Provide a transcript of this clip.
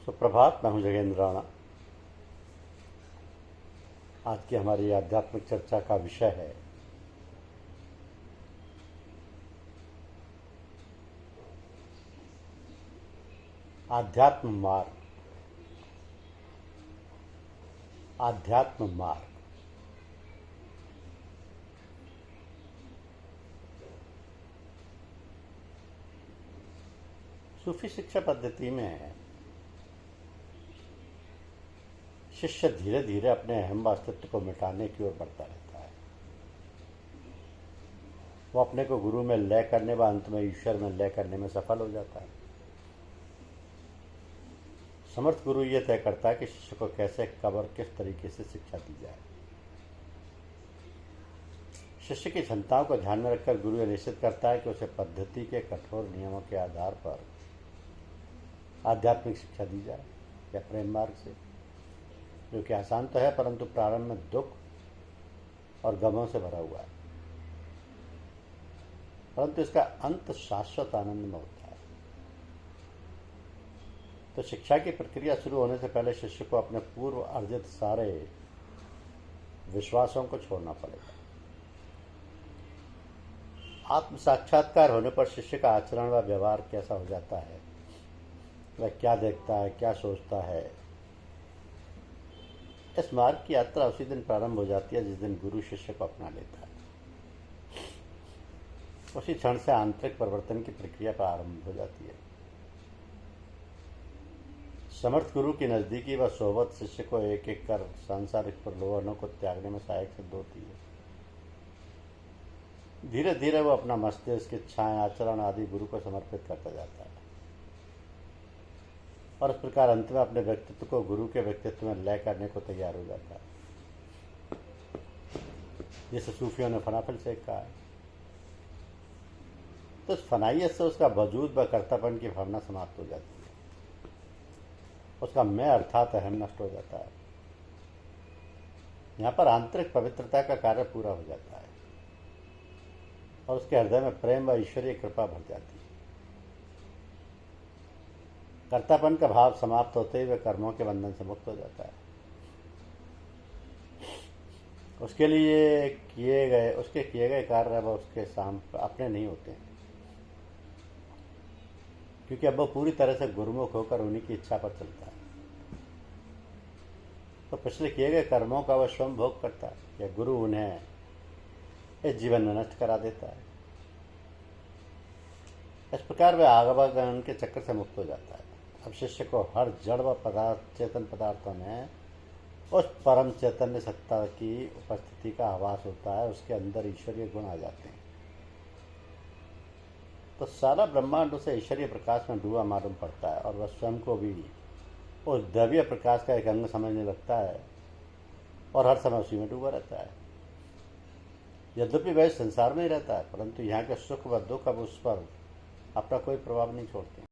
सुप्रभात। मैं हूं जगेंद्र राणा। आज की हमारी आध्यात्मिक चर्चा का विषय है आध्यात्म मार्ग। आध्यात्म मार्ग सूफी शिक्षा पद्धति में शिष्य धीरे धीरे अपने अहम अस्तित्व को मिटाने की ओर बढ़ता रहता है। वो अपने को गुरु में लय करने व अंत में ईश्वर में लय करने में सफल हो जाता है। समर्थ गुरु ये तय करता है कि शिष्य को कैसे, कब और किस तरीके से शिक्षा दी जाए। शिष्य की क्षमताओं को ध्यान में रखकर गुरु यह निश्चित करता है कि उसे पद्धति के कठोर नियमों के आधार पर आध्यात्मिक शिक्षा दी जाए या प्रेम मार्ग से, जो कि आसान तो है परंतु प्रारंभ में दुख और गमों से भरा हुआ है, परंतु इसका अंत शाश्वत आनंद में होता है। तो शिक्षा की प्रक्रिया शुरू होने से पहले शिष्य को अपने पूर्व अर्जित सारे विश्वासों को छोड़ना पड़ेगा। आत्म साक्षात्कार होने पर शिष्य का आचरण व व्यवहार कैसा हो जाता है, वह क्या देखता है, क्या सोचता है, इस मार्ग की यात्रा उसी दिन प्रारंभ हो जाती है जिस दिन गुरु शिष्य को अपना लेता है। उसी क्षण से आंतरिक परिवर्तन की प्रक्रिया प्रारंभ हो जाती है। समर्थ गुरु की नजदीकी व सोबत शिष्य को एक एक कर सांसारिक प्रलोभनों को त्यागने में सहायक सिद्ध होती है। धीरे धीरे वो अपना मस्तिष्क, इच्छाएं, आचरण आदि गुरु को समर्पित करता जाता है और इस प्रकार अंत में अपने व्यक्तित्व को गुरु के व्यक्तित्व में लय करने को तैयार हो जाता है, जिसे सूफियों ने फनाफिल से कहा है। तो इस फनाइयत से उसका वजूद व कर्तापन की भावना समाप्त हो जाती है। उसका मैं अर्थात अहम नष्ट हो जाता है। यहाँ पर आंतरिक पवित्रता का कार्य पूरा हो जाता है और उसके हृदय में प्रेम व ईश्वरीय कृपा भर जाती है। कर्तापन का भाव समाप्त होते हुए कर्मों के बंधन से मुक्त हो जाता है। उसके किए गए कार्य अब उसके सामने अपने नहीं होते हैं, क्योंकि अब वो पूरी तरह से गुरुमुख होकर उन्हीं की इच्छा पर चलता है। तो पिछले किए गए कर्मों का वह स्वयं भोग करता है या गुरु उन्हें इस जीवन में नष्ट करा देता है। इस प्रकार वह आवागमन के चक्कर से मुक्त हो जाता है। अब शिष्य को हर जड़ व चेतन पदार्थों में उस परम चैतन्य सत्ता की उपस्थिति का आभास होता है। उसके अंदर ईश्वरीय गुण आ जाते हैं। तो सारा ब्रह्मांड उसे ईश्वरीय प्रकाश में डूबा मालूम पड़ता है और वह स्वयं को भी उस दैवीय प्रकाश का एक अंग समझने लगता है और हर समय उसी में डूबा रहता है। यद्यपि वह संसार में ही रहता है, परंतु यहाँ के सुख व दुख अब उस पर अपना कोई प्रभाव नहीं छोड़ते।